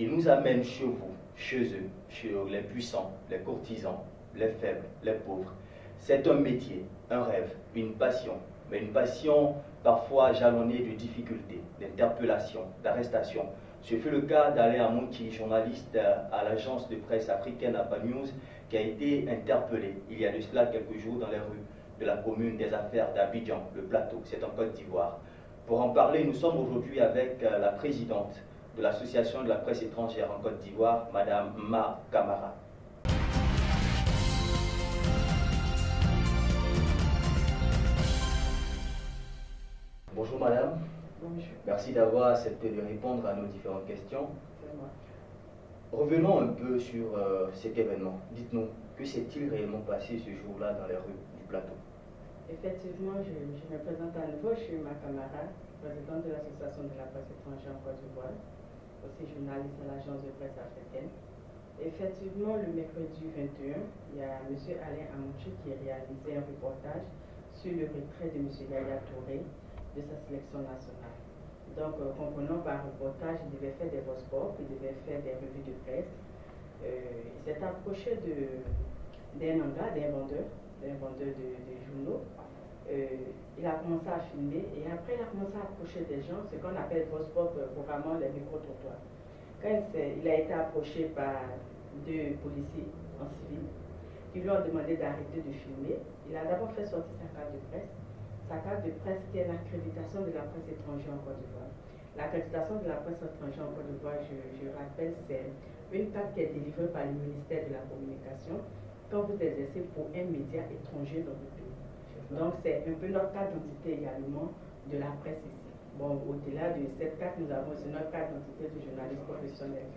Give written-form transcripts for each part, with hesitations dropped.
Ils nous amènent chez vous, chez eux, chez les puissants, les courtisans, les faibles, les pauvres. C'est un métier, un rêve, une passion, mais une passion parfois jalonnée de difficultés, d'interpellations, d'arrestations. Ce fut le cas d'Alain Amouki, journaliste à l'agence de presse africaine APA News, qui a été interpellé il y a de cela quelques jours dans les rues de la commune des affaires d'Abidjan, le plateau, c'est en Côte d'Ivoire. Pour en parler, nous sommes aujourd'hui avec la présidente de l'Association de la presse étrangère en Côte d'Ivoire, Madame Ma Camara. Bonjour Madame. Bonjour. Merci d'avoir accepté de répondre à nos différentes questions. C'est moi. Revenons un peu sur cet événement. Dites-nous, que s'est-il réellement passé ce jour-là dans les rues du plateau? Effectivement, je me présente à nouveau. Je suis Ma Camara, présidente de l'Association de la presse étrangère en Côte d'Ivoire, aussi journaliste à l'agence de presse africaine. Effectivement, le mercredi 21, il y a M. Alain Amouchi qui a réalisé un reportage sur le retrait de M. Yaya Touré de sa sélection nationale. Donc, comprenons par reportage, il devait faire des vox pop, il devait faire des revues de presse. Il s'est approché d'un hangar, d'un vendeur de journaux. Il a commencé à filmer et après il a commencé à approcher des gens, ce qu'on appelle vox pop, couramment les micro-trottoirs. Quand il a été approché par deux policiers en civil qui lui ont demandé d'arrêter de filmer, il a d'abord fait sortir sa carte de presse. Sa carte de presse qui est l'accréditation de la presse étrangère en Côte d'Ivoire. L'accréditation de la presse étrangère en Côte d'Ivoire, je rappelle, c'est une carte qui est délivrée par le ministère de la Communication quand vous exercez pour un média étranger dans le pays. Donc c'est un peu notre carte d'identité également de la presse ici. Bon, au-delà de cette carte, nous avons aussi notre carte d'identité de journaliste professionnel.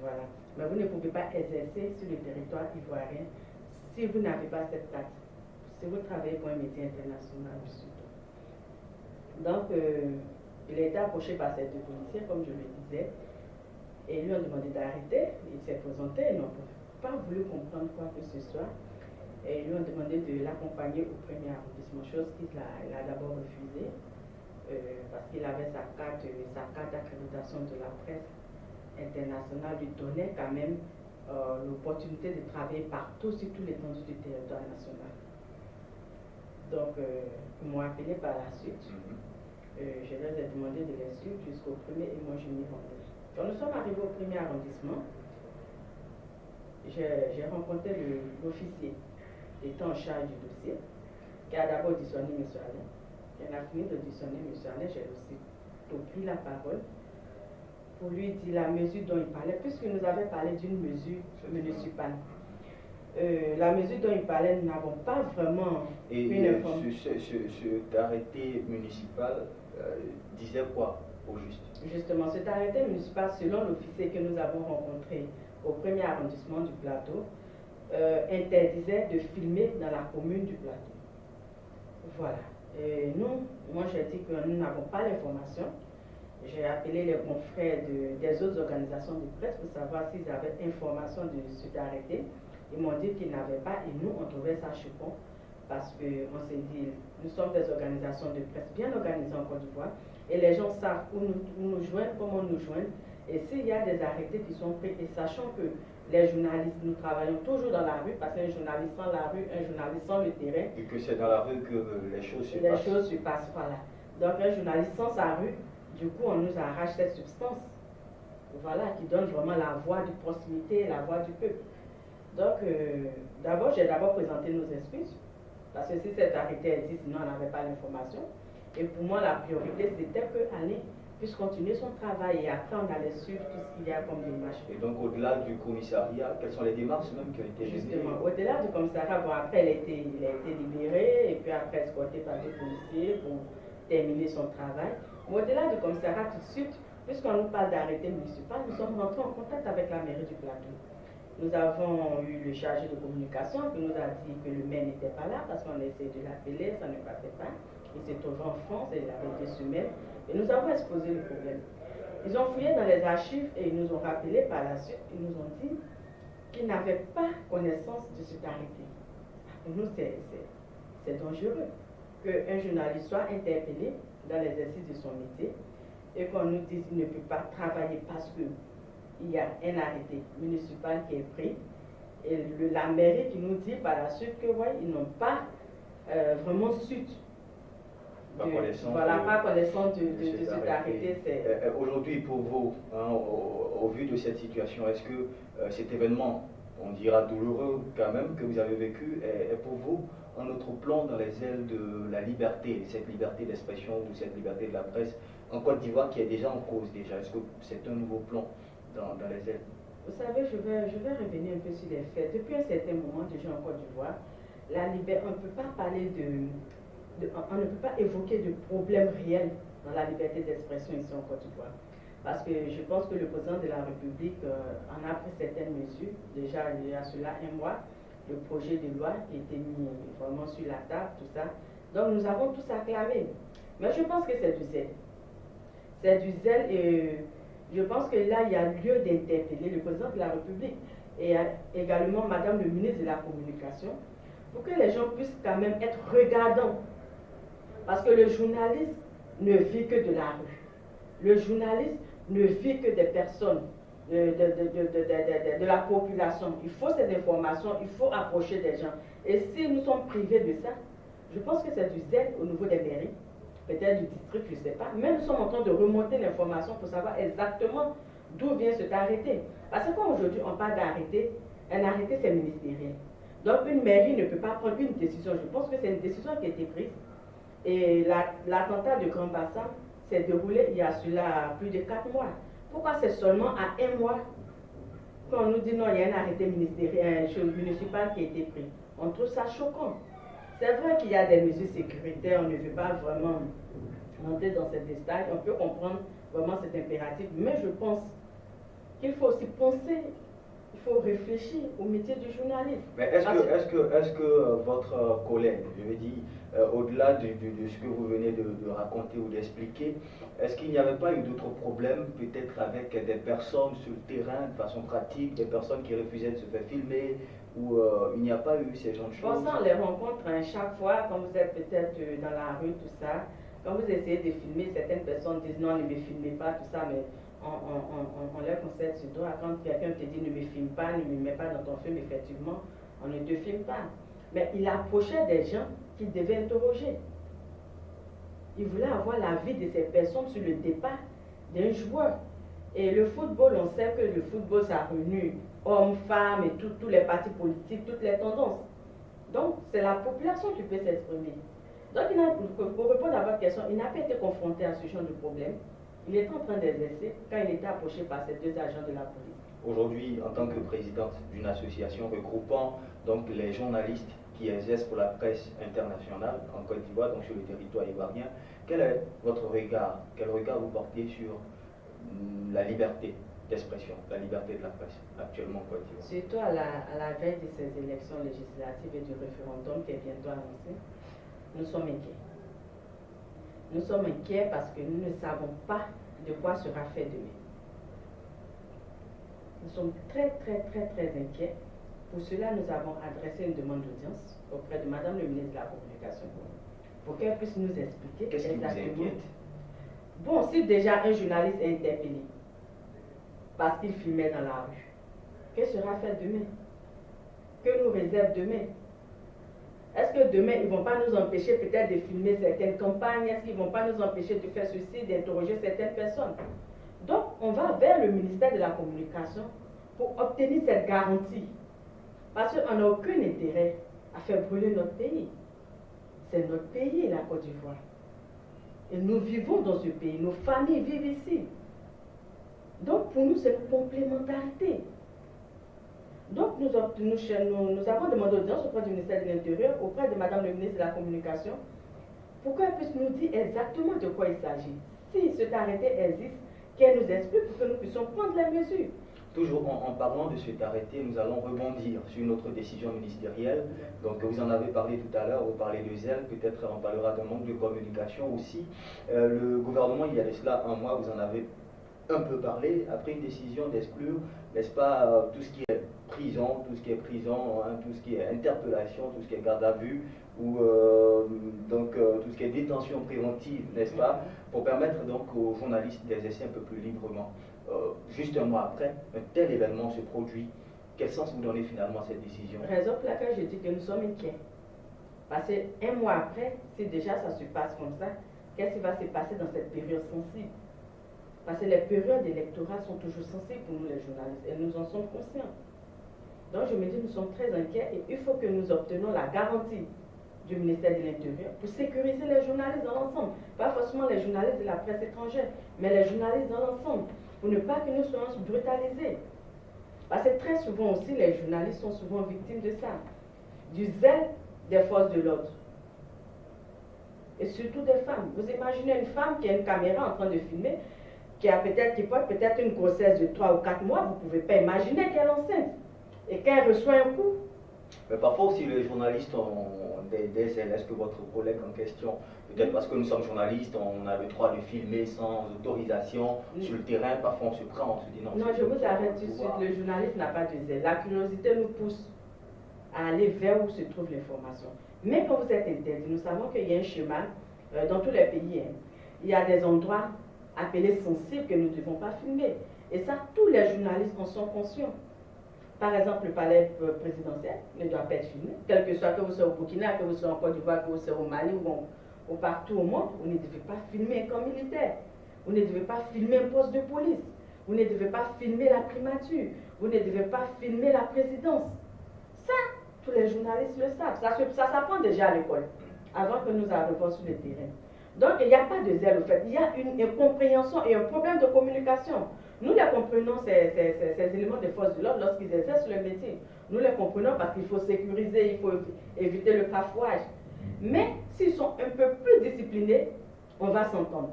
Voilà. Mais vous ne pouvez pas exercer sur le territoire ivoirien si vous n'avez pas cette carte. Si vous travaillez pour un média international surtout. Donc, il a été approché par ces deux policiers, comme je le disais, et ils lui ont demandé d'arrêter. Il s'est présenté, ils n'ont pas voulu comprendre quoi que ce soit. Et ils lui ont demandé de l'accompagner au premier arrondissement, chose qu'il a d'abord refusée, parce qu'il avait sa carte d'accréditation de la presse internationale, lui donnait quand même l'opportunité de travailler partout sur tout l'étendue du territoire national. Donc, ils m'ont appelé par la suite. Je leur ai demandé de les suivre jusqu'au premier et moi je m'y rendais. Quand nous sommes arrivés au premier arrondissement, j'ai rencontré l'officier qui était en charge du dossier, qui a d'abord auditionné M. Alain. Il a fini d'auditionner M. Alain, j'ai aussi pris la parole pour lui dire la mesure dont il parlait, puisqu'il nous avait parlé d'une mesure municipale. La mesure dont il parlait, nous n'avons pas vraiment une information. Cet arrêté municipal disait quoi au juste? Justement, cet arrêté municipal, selon l'officier que nous avons rencontré au premier arrondissement du plateau, interdisait de filmer dans la commune du plateau. Voilà. Et moi j'ai dit que nous n'avons pas l'information. J'ai appelé les confrères des autres organisations de presse pour savoir s'ils avaient information de cet arrêté. Ils m'ont dit qu'ils n'avaient pas et nous on trouvait ça choquant parce qu'on s'est dit, nous sommes des organisations de presse bien organisées en Côte d'Ivoire et les gens savent où nous joindre, comment nous joindre. Et s'il y a des arrêtés qui sont pris et sachant que les journalistes, nous travaillons toujours dans la rue parce qu'un journaliste sans la rue, un journaliste sans le terrain. Et que c'est dans la rue que les choses se passent. Les choses se passent, voilà. Donc un journaliste sans sa rue, du coup on nous arrache cette substance. Voilà, qui donne vraiment la voix de proximité, la voix du peuple. Donc j'ai d'abord présenté nos excuses. Parce que si cet arrêté existe, sinon on n'avait pas l'information. Et pour moi, la priorité, c'était que Alain puisse continuer son travail et après on allait suivre tout ce qu'il y a comme démarche. Et donc au-delà du commissariat, quelles sont les démarches même qui ont été menées? Justement, au-delà du commissariat, bon, après il a été libéré et puis après escorté par des policiers pour terminer son travail. Mais au-delà du commissariat, tout de suite, puisqu'on nous parle d'arrêté municipal, nous sommes rentrés en contact avec la mairie du plateau. Nous avons eu le chargé de communication qui nous a dit que le maire n'était pas là parce qu'on a essayé de l'appeler, ça ne passait pas. Il se trouvait en France et il avait été semaines. Et nous avons exposé le problème. Ils ont fouillé dans les archives et ils nous ont rappelé par la suite. Ils nous ont dit qu'ils n'avaient pas connaissance de cet arrêté. Pour nous, c'est dangereux qu'un journaliste soit interpellé dans l'exercice de son métier et qu'on nous dise qu'il ne peut pas travailler parce que il y a un arrêté municipal qui est pris et la mairie qui nous dit par la suite que ouais, ils n'ont pas vraiment su. Pas connaissance de cet arrêté. Aujourd'hui, pour vous, hein, au vu de cette situation, est-ce que cet événement, on dira douloureux quand même, que vous avez vécu, est pour vous un autre plan dans les ailes de la liberté, cette liberté d'expression ou cette liberté de la presse en Côte d'Ivoire qui est déjà en cause déjà? Est-ce que c'est un nouveau plan dans les ailes? Vous savez, je vais revenir un peu sur les faits. Depuis un certain moment déjà en Côte d'Ivoire, on ne peut pas parler on ne peut pas évoquer de problèmes réels dans la liberté d'expression ici en Côte d'Ivoire. Parce que je pense que le président de la République en a pris certaines mesures. Déjà, il y a cela un mois, le projet de loi qui était mis vraiment sur la table, tout ça. Donc nous avons tous acclamé. Mais je pense que c'est du zèle. C'est du zèle et je pense que là, il y a lieu d'interpeller le président de la République et également Madame le ministre de la Communication pour que les gens puissent quand même être regardants. Parce que le journaliste ne vit que de la rue. Le journaliste ne vit que des personnes, de la population. Il faut cette information, il faut approcher des gens. Et si nous sommes privés de ça, je pense que c'est du zèle au niveau des mairies, peut-être du district, je ne sais pas. Mais nous sommes en train de remonter l'information pour savoir exactement d'où vient cet arrêté. Parce que quand aujourd'hui on parle d'arrêté, un arrêté c'est ministériel. Donc une mairie ne peut pas prendre une décision. Je pense que c'est une décision qui a été prise. Et l'attentat de Grand Bassam s'est déroulé il y a cela plus de 4 mois. Pourquoi c'est seulement à 1 mois qu'on nous dit non, il y a un arrêté municipal qui a été pris? On trouve ça choquant. C'est vrai qu'il y a des mesures sécuritaires, on ne veut pas vraiment monter dans ces détails. On peut comprendre vraiment cet impératif, mais je pense qu'il faut aussi penser, il faut réfléchir au métier du journaliste. Mais est-ce que votre collègue, je veux dire, au-delà de ce que vous venez de raconter ou d'expliquer, est-ce qu'il n'y avait pas eu d'autres problèmes, peut-être avec des personnes sur le terrain de façon pratique, des personnes qui refusaient de se faire filmer, ou il n'y a pas eu ces genres de choses? Bon, ça, on les rencontre chaque fois, quand vous êtes peut-être dans la rue, tout ça. Quand vous essayez de filmer, certaines personnes disent non, ne me filmez pas, tout ça, mais on leur conseille sur toi. Quand quelqu'un te dit ne me filme pas, ne me mets pas dans ton film, effectivement, on ne te filme pas. Mais il approchait des gens qu'il devait interroger. Il voulait avoir l'avis de ces personnes sur le départ d'un joueur. Et le football, on sait que le football, ça réunit hommes, femmes et tous les partis politiques, toutes les tendances. Donc, c'est la population qui peut s'exprimer. Donc, pour répondre à votre question, il n'a pas été confronté à ce genre de problème. Il était en train d'exercer quand il était approché par ces 2 agents de la police. Aujourd'hui, en tant que présidente d'une association regroupant donc les journalistes qui exercent pour la presse internationale en Côte d'Ivoire, donc sur le territoire ivoirien, quel est votre regard? Quel regard vous portez sur la liberté d'expression, la liberté de la presse actuellement en Côte d'Ivoire? Surtout à la veille de ces élections législatives et du référendum qui est bientôt annoncé, nous sommes inquiets. Nous sommes inquiets parce que nous ne savons pas de quoi sera fait demain. Nous sommes très, très, très, très inquiets. Pour cela, nous avons adressé une demande d'audience auprès de Madame le ministre de la Communication pour qu'elle puisse nous expliquer qu'est-ce qui vous inquiète? Bon, si déjà un journaliste est interpellé parce qu'il filmait dans la rue, que sera fait demain? Que nous réserve demain? Est-ce que demain, ils ne vont pas nous empêcher peut-être de filmer certaines campagnes? Est-ce qu'ils ne vont pas nous empêcher de faire ceci, d'interroger certaines personnes? Donc, on va vers le ministère de la Communication pour obtenir cette garantie. Parce qu'on n'a aucun intérêt à faire brûler notre pays. C'est notre pays, la Côte d'Ivoire. Et nous vivons dans ce pays, nos familles vivent ici. Donc, pour nous, c'est une complémentarité. Donc, nous avons demandé audience auprès du ministère de l'Intérieur, auprès de Madame le ministre de la Communication, pour qu'elle puisse nous dire exactement de quoi il s'agit. Si cet arrêté existe, qu'elle nous explique pour que nous puissions prendre les mesures. Toujours en parlant de cet arrêté, nous allons rebondir sur une autre décision ministérielle. Donc vous en avez parlé tout à l'heure, vous parlez de zèle, peut-être on parlera d'un manque de communication aussi. Le gouvernement, il y a de cela un mois, vous en avez un peu parlé, a pris une décision d'exclure, n'est-ce pas, tout ce qui est prison, tout ce qui est tout ce qui est interpellation, tout ce qui est garde à vue, ou tout ce qui est détention préventive, n'est-ce pas, pour permettre donc aux journalistes d'exercer un peu plus librement. Juste un mois après, un tel événement se produit. Quel sens vous donnez finalement à cette décision? Raison pour laquelle je dis que nous sommes inquiets. Parce qu'un mois après, si déjà ça se passe comme ça, qu'est-ce qui va se passer dans cette période sensible? Parce que les périodes électorales sont toujours sensibles pour nous les journalistes et nous en sommes conscients. Donc je me dis, nous sommes très inquiets et il faut que nous obtenions la garantie du ministère de l'Intérieur pour sécuriser les journalistes dans l'ensemble. Pas forcément les journalistes de la presse étrangère, mais les journalistes dans l'ensemble, pour ne pas que nous soyons brutalisés. Parce que très souvent aussi, les journalistes sont souvent victimes de ça, du zèle des forces de l'ordre. Et surtout des femmes. Vous imaginez une femme qui a une caméra en train de filmer, qui porte peut-être une grossesse de 3 ou 4 mois, vous ne pouvez pas imaginer qu'elle est enceinte. Et qu'elle reçoit un coup. Mais parfois aussi les journalistes ont des ailes. Est-ce que votre collègue en question, peut-être parce que nous sommes journalistes, on a le droit de filmer sans autorisation sur le terrain, parfois on se prend, on se dit non. Non, je vous arrête tout de suite, le journaliste n'a pas de zèle. La curiosité nous pousse à aller vers où se trouve l'information. Mais quand vous êtes interdit, nous savons qu'il y a un chemin dans tous les pays. Il y a des endroits appelés sensibles que nous ne devons pas filmer. Et ça, tous les journalistes en sont conscients. Par exemple, le palais présidentiel ne doit pas être filmé, quel que soit, que vous soyez au Burkina, que vous soyez en Côte d'Ivoire, que vous soyez au Mali ou partout au monde, vous ne devez pas filmer un camp militaire, vous ne devez pas filmer un poste de police, vous ne devez pas filmer la primature, vous ne devez pas filmer la présidence. Ça, tous les journalistes le savent, ça s'apprend déjà à l'école, avant que nous arrivions sur le terrain. Donc, il n'y a pas de zèle au fait, il y a une incompréhension et un problème de communication. Nous les comprenons, ces éléments de force de l'ordre, lorsqu'ils exercent le métier. Nous les comprenons parce qu'il faut sécuriser, il faut éviter le cafouage. Mais s'ils sont un peu plus disciplinés, on va s'entendre.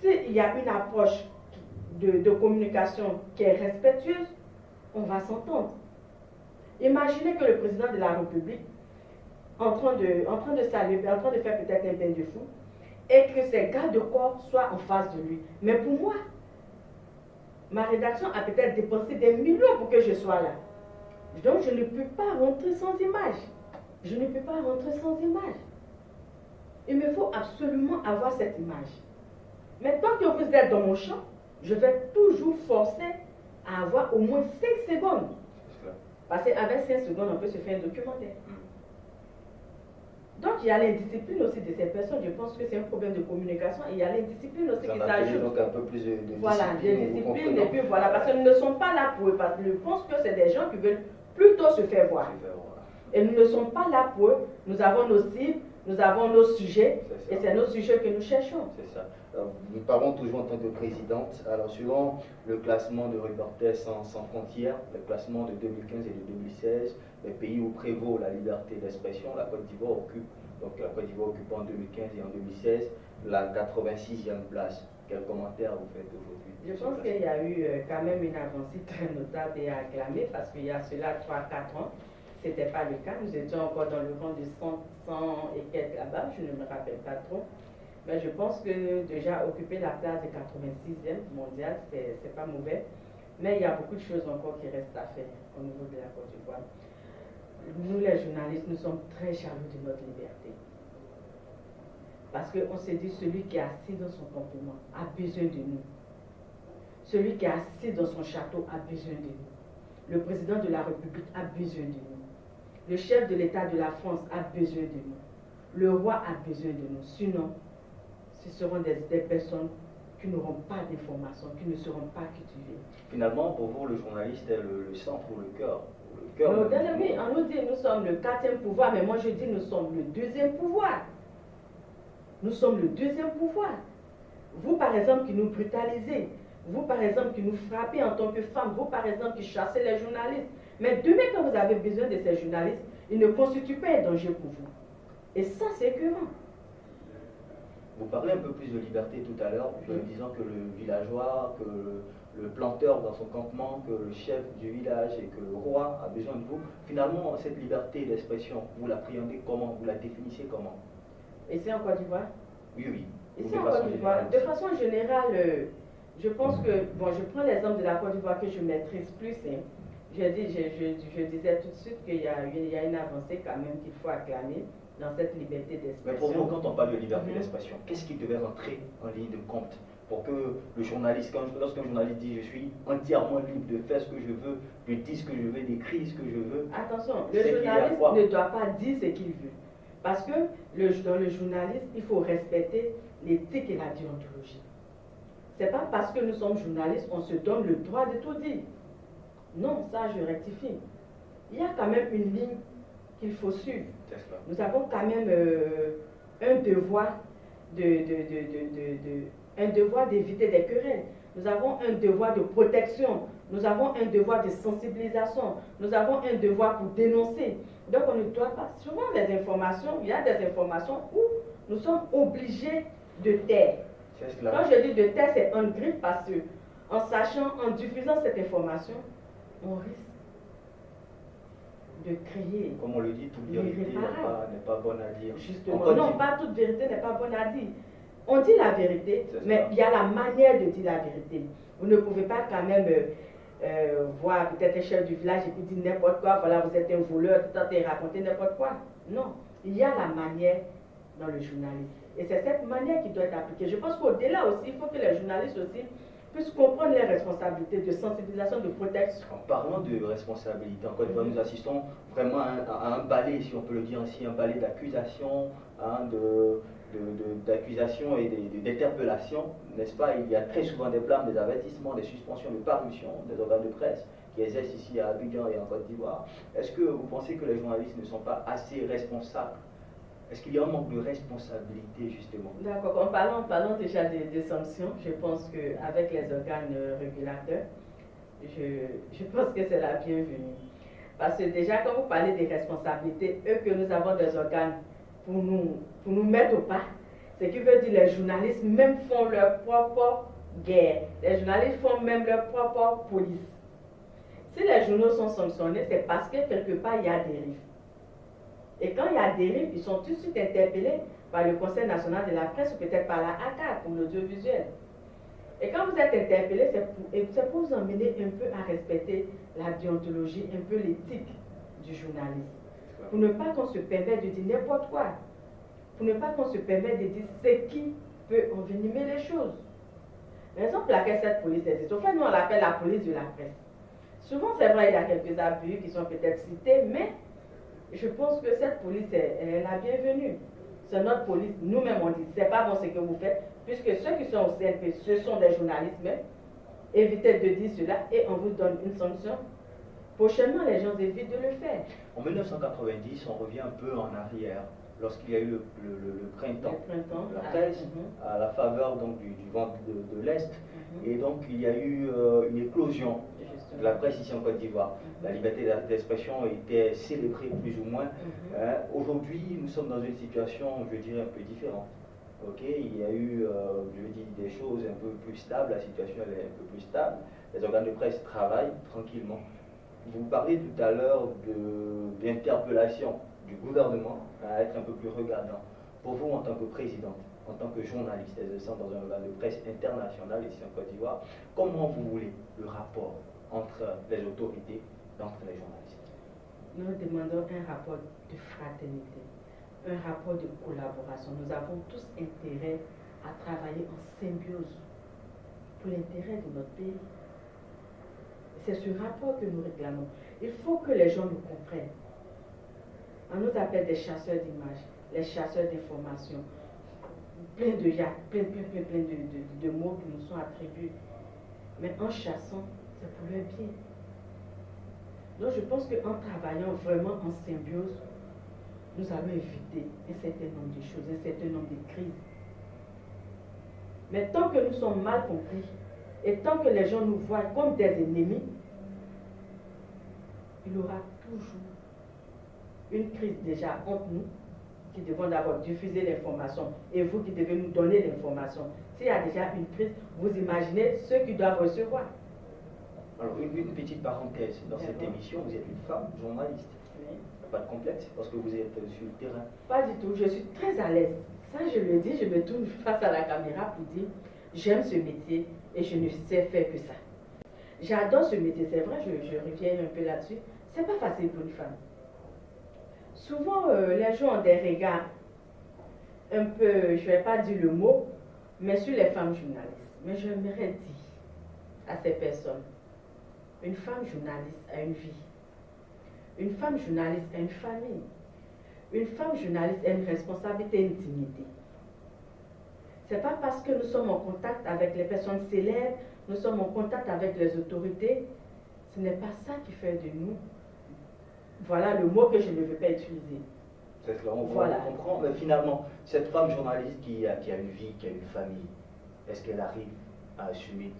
S'il y a une approche de communication qui est respectueuse, on va s'entendre. Imaginez que le président de la République, en train de saluer, en train de faire peut-être un bain de fou, et que ses gardes-corps soient en face de lui. Mais pour moi, ma rédaction a peut-être dépensé des millions pour que je sois là. Donc je ne peux pas rentrer sans image. Je ne peux pas rentrer sans image. Il me faut absolument avoir cette image. Mais tant que vous êtes dans mon champ, je vais toujours forcer à avoir au moins 5 secondes. Parce qu'avec 5 secondes, on peut se faire un documentaire. Donc il y a l'indiscipline aussi de ces personnes. Je pense que c'est un problème de communication. Et il y a l'indiscipline aussi qui s'ajoute. Donc un peu plus de voilà, des disciplines. Et puis voilà, parce qu'ils ne sont pas là pour eux. Parce que je pense que c'est des gens qui veulent plutôt se faire voir. Et nous ne sommes pas là pour eux. Nous avons nos cibles, nous avons nos sujets. Et c'est nos sujets que nous cherchons. C'est ça. Alors, nous parlons toujours en tant que présidente. Alors, selon le classement de Reporters sans frontières, le classement de 2015 et de 2016, les pays où prévaut la liberté d'expression, la Côte d'Ivoire occupe, en 2015 et en 2016 la 86e place. Quel commentaire vous faites aujourd'hui? Je pense qu'il y a eu quand même une avancée très notable et acclamée parce qu'il y a cela 3-4 ans. Ce n'était pas le cas. Nous étions encore dans le rang de 100 et quelques là-bas, je ne me rappelle pas trop. Mais je pense que déjà occuper la place de 86e mondiale, c'est pas mauvais. Mais il y a beaucoup de choses encore qui restent à faire au niveau de la Côte d'Ivoire. Nous, les journalistes, nous sommes très jaloux de notre liberté. Parce qu'on se dit, celui qui est assis dans son campement a besoin de nous. Celui qui est assis dans son château a besoin de nous. Le président de la République a besoin de nous. Le chef de l'État de la France a besoin de nous. Le roi a besoin de nous. Sinon, ce seront des personnes qui n'auront pas d'informations, qui ne seront pas cultivées. Finalement, pour vous, le journaliste est le centre ou le cœur? Oui, on nous dit nous sommes le 4e pouvoir, mais moi je dis nous sommes le 2e pouvoir. Nous sommes le 2e pouvoir. Vous, par exemple, qui nous brutalisez, vous, par exemple, qui nous frappez en tant que femme, vous, par exemple, qui chassez les journalistes. Mais demain, quand vous avez besoin de ces journalistes, ils ne constituent pas un danger pour vous. Et ça, c'est écœurant. Vous parlez un peu plus de liberté tout à l'heure, en disant que le villageois, que le planteur dans son campement, que le chef du village et que le roi a besoin de vous. Finalement, cette liberté d'expression, vous l'appréhendez comment? Vous la définissez comment? Ici en Côte d'Ivoire? Oui. Ici en Côte d'Ivoire, de façon générale, Je pense que, bon, je prends l'exemple de la Côte d'Ivoire que je maîtrise plus. Hein. Je disais tout de suite qu'il y a une avancée quand même qu'il faut acclamer dans cette liberté d'expression. Mais pour vous, quand on parle de liberté d'expression, qu'est-ce qui devait rentrer en ligne de compte pour que le journaliste, lorsqu'un journaliste dit je suis entièrement libre de faire ce que je veux, de dire ce que je veux, d'écrire ce que je veux? Attention, le journaliste ne doit pas dire ce qu'il veut. Parce que dans le journalisme, il faut respecter l'éthique et la déontologie. C'est pas parce que nous sommes journalistes, on se donne le droit de tout dire. Non, ça je rectifie. Il y a quand même une ligne qu'il faut suivre. Nous avons quand même un devoir un devoir d'éviter des querelles. Nous avons un devoir de protection. Nous avons un devoir de sensibilisation. Nous avons un devoir pour dénoncer. Donc on ne doit pas. Souvent il y a des informations où nous sommes obligés de taire. Quand je dis de taire, c'est en griffe parce que en diffusant cette information, on risque de créer. Comme on le dit, toute vérité n'est pas bonne à dire. Justement, non, pas toute vérité n'est pas bonne à dire. On dit la vérité, mais il y a la manière de dire la vérité. Vous ne pouvez pas quand même voir peut-être un chef du village et puis dire n'importe quoi, voilà, vous êtes un voleur, tout le temps raconter n'importe quoi. Non, il y a la manière dans le journalisme. Et c'est cette manière qui doit être appliquée. Je pense qu'au-delà aussi, il faut que les journalistes aussi puissent comprendre les responsabilités de sensibilisation, de protection. En parlant de responsabilité, en Côte d'Ivoire, nous assistons vraiment à un balai, si on peut le dire ainsi, un balai d'accusations, hein, d'accusations et d'interpellations, n'est-ce pas? Il y a très souvent des blâmes, des avertissements, des suspensions de parution des organes de presse qui exercent ici à Abidjan et en Côte d'Ivoire. Est-ce que vous pensez que les journalistes ne sont pas assez responsables? Est-ce qu'il y a un manque de responsabilité, justement? D'accord. En parlant déjà des sanctions, je pense qu'avec les organes régulateurs, je pense que c'est la bienvenue. Parce que déjà, quand vous parlez des responsabilités, eux que nous avons des organes pour nous mettre au pas, ce qui veut dire les journalistes même font leur propre guerre. Les journalistes font même leur propre police. Si les journaux sont sanctionnés, c'est parce que quelque part, il y a dérive. Et quand il y a dérive, ils sont tout de suite interpellés par le Conseil national de la presse ou peut-être par la ACAD pour l'audiovisuel. Et quand vous êtes interpellé, c'est pour vous emmener un peu à respecter la déontologie, un peu l'éthique du journalisme. Pour ne pas qu'on se permette de dire n'importe quoi. Pour ne pas qu'on se permette de dire ce qui peut envenimer les choses. Raison pour laquelle cette police existe. Au fait, nous on l'appelle la police de la presse. Souvent, c'est vrai, il y a quelques abus qui sont peut-être cités, mais je pense que cette police est la bienvenue. C'est notre police. Nous-mêmes, on dit, c'est pas bon ce que vous faites, puisque ceux qui sont au CNP, ce sont des journalistes même. Évitez de dire cela et on vous donne une sanction. Prochainement, les gens évitent de le faire. En 1990, on revient un peu en arrière, lorsqu'il y a eu le printemps de la presse, à la faveur donc, du vent de l'Est. Et donc, il y a eu une éclosion de la presse ici en Côte d'Ivoire. La liberté d'expression était célébrée plus ou moins. Aujourd'hui, nous sommes dans une situation, je dirais, un peu différente. Il y a eu, je dis, des choses un peu plus stables, la situation elle est un peu plus stable. Les organes de presse travaillent tranquillement. Vous parlez tout à l'heure d'interpellation du gouvernement à être un peu plus regardant. Pour vous, en tant que présidente, en tant que journaliste exerçant dans un organe de presse international ici en Côte d'Ivoire, comment vous voulez le rapport entre les autorités et entre les journalistes? Nous demandons un rapport de fraternité, un rapport de collaboration. Nous avons tous intérêt à travailler en symbiose pour l'intérêt de notre pays. C'est ce rapport que nous réclamons. Il faut que les gens nous comprennent. On nous appelle des chasseurs d'images, les chasseurs d'informations. Plein de mots qui nous sont attribués. Mais en chassant, c'est pour leur bien. Donc je pense qu'en travaillant vraiment en symbiose, nous allons éviter un certain nombre de choses, un certain nombre de crises. Mais tant que nous sommes mal compris, et tant que les gens nous voient comme des ennemis, il y aura toujours une crise déjà entre nous, qui devons d'abord diffuser l'information, et vous qui devez nous donner l'information. S'il y a déjà une crise, vous imaginez ceux qui doivent recevoir. Alors, une petite parenthèse, dans cette émission, vous êtes une femme journaliste. Oui. Pas de complexe, parce que vous êtes sur le terrain. Pas du tout, je suis très à l'aise. Ça, je le dis, je me tourne face à la caméra pour dire, j'aime ce métier et je ne sais faire que ça. J'adore ce métier, c'est vrai, je reviens un peu là-dessus. C'est pas facile pour une femme. Souvent, les gens ont des regards un peu, je ne vais pas dire le mot, mais sur les femmes journalistes. Mais j'aimerais dire à ces personnes, une femme journaliste a une vie. Une femme journaliste a une famille. Une femme journaliste a une responsabilité et une dignité. Ce n'est pas parce que nous sommes en contact avec les personnes célèbres, nous sommes en contact avec les autorités, ce n'est pas ça qui fait de nous. Voilà le mot que je ne veux pas utiliser. C'est cela, on comprend. Mais finalement, cette femme journaliste qui a une vie, qui a une famille, est-ce qu'elle arrive à assumer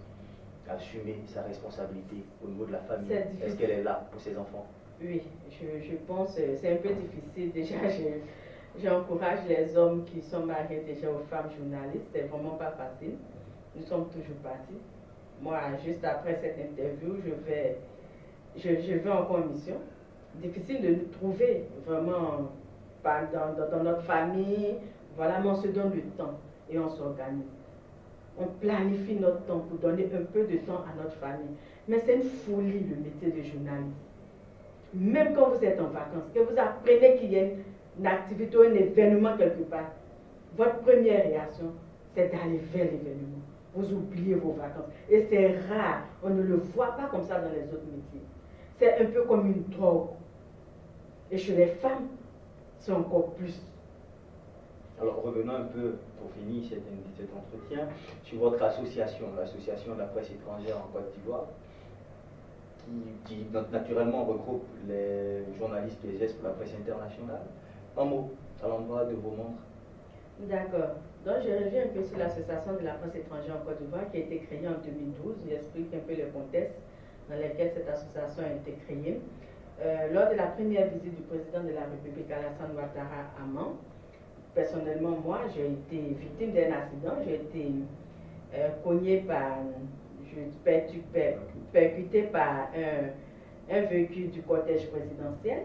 sa responsabilité au niveau de la famille? Est-ce qu'elle est là pour ses enfants? Oui, je pense que c'est un peu difficile. Déjà, j'encourage les hommes qui sont mariés déjà aux femmes journalistes. C'est vraiment pas facile. Nous sommes toujours partis. Moi, juste après cette interview, je vais en commission. Difficile de nous trouver vraiment dans notre famille. Voilà, mais on se donne le temps et on s'organise. On planifie notre temps pour donner un peu de temps à notre famille. Mais c'est une folie le métier de journaliste. Même quand vous êtes en vacances, que vous apprenez qu'il y a une activité ou un événement quelque part, votre première réaction, c'est d'aller vers l'événement. Vous oubliez vos vacances. Et c'est rare, on ne le voit pas comme ça dans les autres métiers. C'est un peu comme une drogue. Et chez les femmes, c'est encore plus. Alors revenons un peu, pour finir cet entretien, sur votre association, l'association de la presse étrangère en Côte d'Ivoire, qui naturellement regroupe les journalistes des Est pour la presse internationale. Un mot à l'endroit de vos membres. D'accord. Donc je reviens un peu sur l'association de la presse étrangère en Côte d'Ivoire qui a été créée en 2012. J'explique un peu le contexte dans lequel cette association a été créée. Lors de la première visite du président de la République, Alassane Ouattara, à Mans, personnellement, moi, j'ai été victime d'un accident. J'ai été cogné percuté par un véhicule du cortège présidentiel.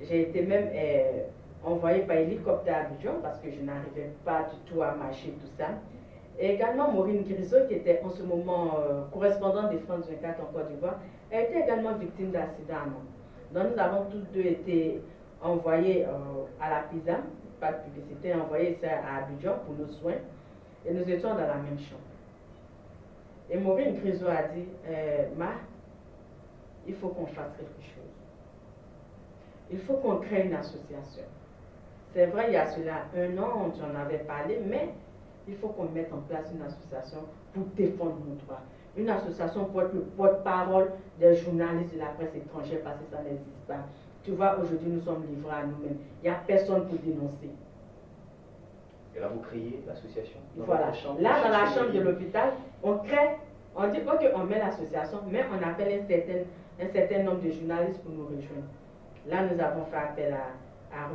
J'ai été même envoyé par hélicoptère à Abidjan parce que je n'arrivais pas du tout à marcher, tout ça. Et également Maureen Grisot, qui était en ce moment correspondante de France 24 en Côte d'Ivoire, a été également victime d'accident à Mans. Donc nous avons tous deux été envoyés à la PISA, pas de publicité, envoyés à Abidjan pour nos soins. Et nous étions dans la même chambre. Et Maureen Grisot a dit, il faut qu'on fasse quelque chose. Il faut qu'on crée une association. C'est vrai, il y a cela 1 an, j'en avais parlé, mais il faut qu'on mette en place une association pour défendre nos droits. Une association pour être le porte-parole des journalistes de la presse étrangère parce que ça n'existe pas. Tu vois, aujourd'hui, nous sommes livrés à nous-mêmes. Il n'y a personne pour dénoncer. Et là, vous créez l'association. Voilà. Là, dans la chambre de l'hôpital, on crée, on dit ok, on met l'association, mais on appelle un certain nombre de journalistes pour nous rejoindre. Là, nous avons fait appel à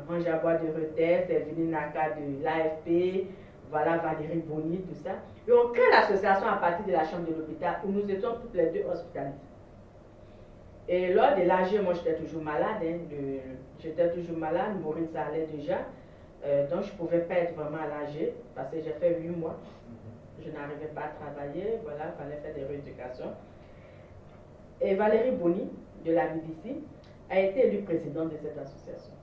un Jaguar de Reuters, Evelyne Naka de l'AFP, voilà, Valérie Boni, tout ça. Et on crée l'association à partir de la chambre de l'hôpital où nous étions toutes les deux hospitalisées. Et lors de l'AG, moi j'étais toujours malade, Maureen ça allait déjà. Donc je ne pouvais pas être vraiment à l'AG parce que j'ai fait 8 mois. Je n'arrivais pas à travailler, voilà, il fallait faire des rééducations. Et Valérie Boni de la BBC a été élue présidente de cette association.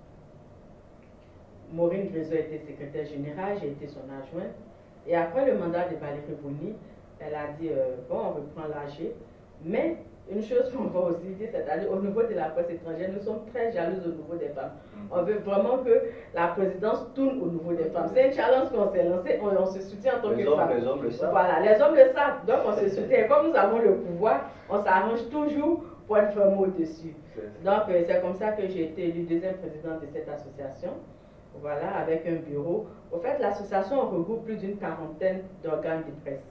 Maureen Grisot était secrétaire générale, j'ai été son adjointe. Et après le mandat de Valérie Boni, elle a dit, bon, on reprend l'AG. Mais une chose qu'on va aussi dire, c'est-à-dire au niveau de la presse étrangère, nous sommes très jalouses au niveau des femmes. On veut vraiment que la présidence tourne au niveau des femmes. C'est un challenge qu'on s'est lancé, on se soutient en tant que femmes. Les hommes le savent. Voilà, les hommes le savent. Donc on se soutient. Comme nous avons le pouvoir, on s'arrange toujours pour être vraiment au-dessus. Donc c'est comme ça que j'ai été élue deuxième présidente de cette association. Voilà, avec un bureau. Au fait, l'association regroupe plus d'une quarantaine d'organes de presse.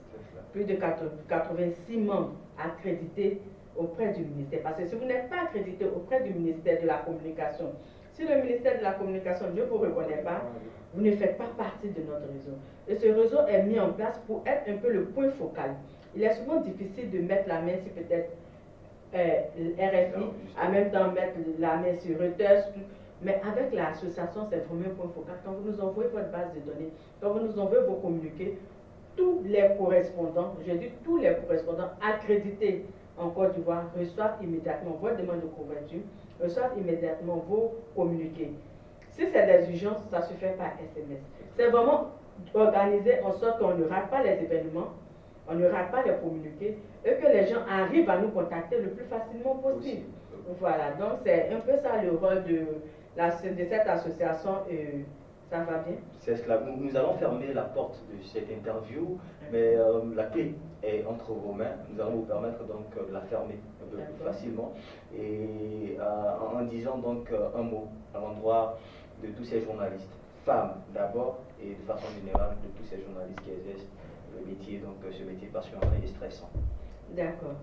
Plus de 86 membres accrédités auprès du ministère. Parce que si vous n'êtes pas accrédité auprès du ministère de la Communication, si le ministère de la Communication ne vous reconnaît pas, vous ne faites pas partie de notre réseau. Et ce réseau est mis en place pour être un peu le point focal. Il est souvent difficile de mettre la main sur peut-être RFI, en même temps mettre la main sur Reuters. Mais avec l'association, c'est vraiment un point focal. Quand vous nous envoyez votre base de données, quand vous nous envoyez vos communiqués, tous les correspondants, je dis tous les correspondants accrédités en Côte d'Ivoire reçoivent immédiatement votre demande de couverture, reçoivent immédiatement vos communiqués. Si c'est des urgences, ça se fait par SMS. C'est vraiment organiser en sorte qu'on ne rate pas les événements, on ne rate pas les communiqués et que les gens arrivent à nous contacter le plus facilement possible. Voilà, donc c'est un peu ça le rôle de cette association. Ça va bien? C'est cela. Nous allons fermer la porte de cette interview, mais la clé est entre vos mains. Nous allons vous permettre donc de la fermer un peu plus facilement. Et en disant donc un mot à l'endroit de tous ces journalistes, femmes d'abord, et de façon générale de tous ces journalistes qui exercent le métier, donc ce métier passionnant et stressant. D'accord.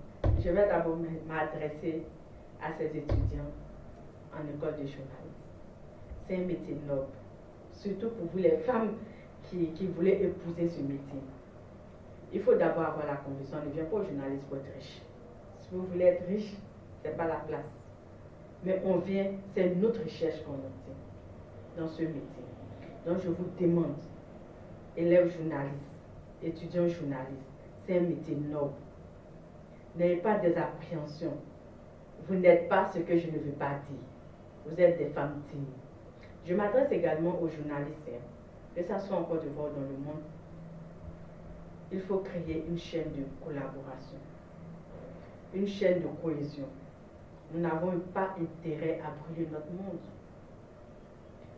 Je vais d'abord m'adresser à ces étudiants en école de journalisme. C'est un métier noble. Surtout pour vous les femmes qui voulaient épouser ce métier. Il faut d'abord avoir la conviction, on ne vient pas au journaliste pour être riche. Si vous voulez être riche, ce n'est pas la place. Mais on vient, c'est une autre recherche qu'on obtient dans ce métier. Donc je vous demande, élèves journalistes, étudiants journalistes, c'est un métier noble. N'ayez pas des appréhensions. Vous n'êtes pas ce que je ne veux pas dire. Vous êtes des femmes dignes. Je m'adresse également aux journalistes, que ce soit en Côte d'Ivoire ou dans le monde. Il faut créer une chaîne de collaboration, une chaîne de cohésion. Nous n'avons pas intérêt à brûler notre monde.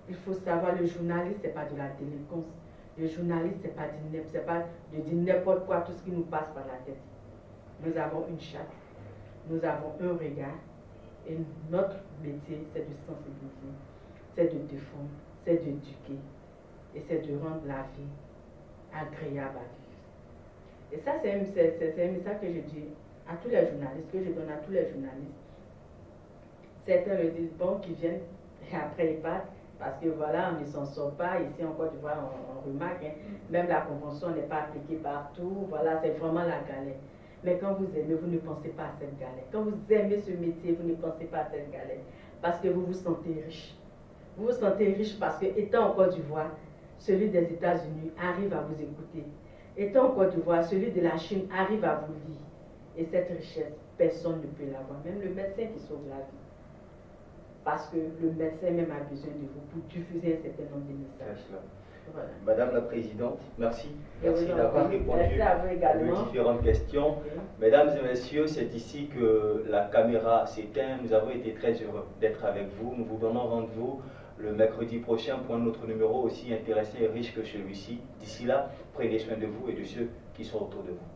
Il faut savoir, le journaliste, ce n'est pas de la délinquance. Le journaliste, ce n'est pas de dire n'importe quoi, tout ce qui nous passe par la tête. Nous avons une charte, nous avons un regard, et notre métier, c'est de sensibiliser. C'est de défendre, c'est d'éduquer et c'est de rendre la vie agréable à vivre. Et ça, c'est un message que je dis à tous les journalistes, que je donne à tous les journalistes. Certains me disent, bon, qu'ils viennent et après ils partent, parce que voilà, on ne s'en sort pas. Ici en Côte d'Ivoire, on remarque, même la convention n'est pas appliquée partout. Voilà, c'est vraiment la galère. Mais quand vous aimez, vous ne pensez pas à cette galère. Quand vous aimez ce métier, vous ne pensez pas à cette galère. Parce que vous vous sentez riche. Vous vous sentez riche parce que, étant en Côte d'Ivoire, celui des États-Unis arrive à vous écouter. Étant en Côte d'Ivoire, celui de la Chine arrive à vous lire. Et cette richesse, personne ne peut l'avoir. Même le médecin qui sauve la vie. Parce que le médecin même a besoin de vous pour diffuser un certain nombre de messages. Voilà. Madame la Présidente, merci. Merci d'avoir répondu aux différentes questions. Mesdames et messieurs, c'est ici que la caméra s'éteint. Nous avons été très heureux d'être avec vous. Nous vous donnons rendez-vous le mercredi prochain pour un autre numéro aussi intéressant et riche que celui-ci. D'ici là, prenez soin de vous et de ceux qui sont autour de vous.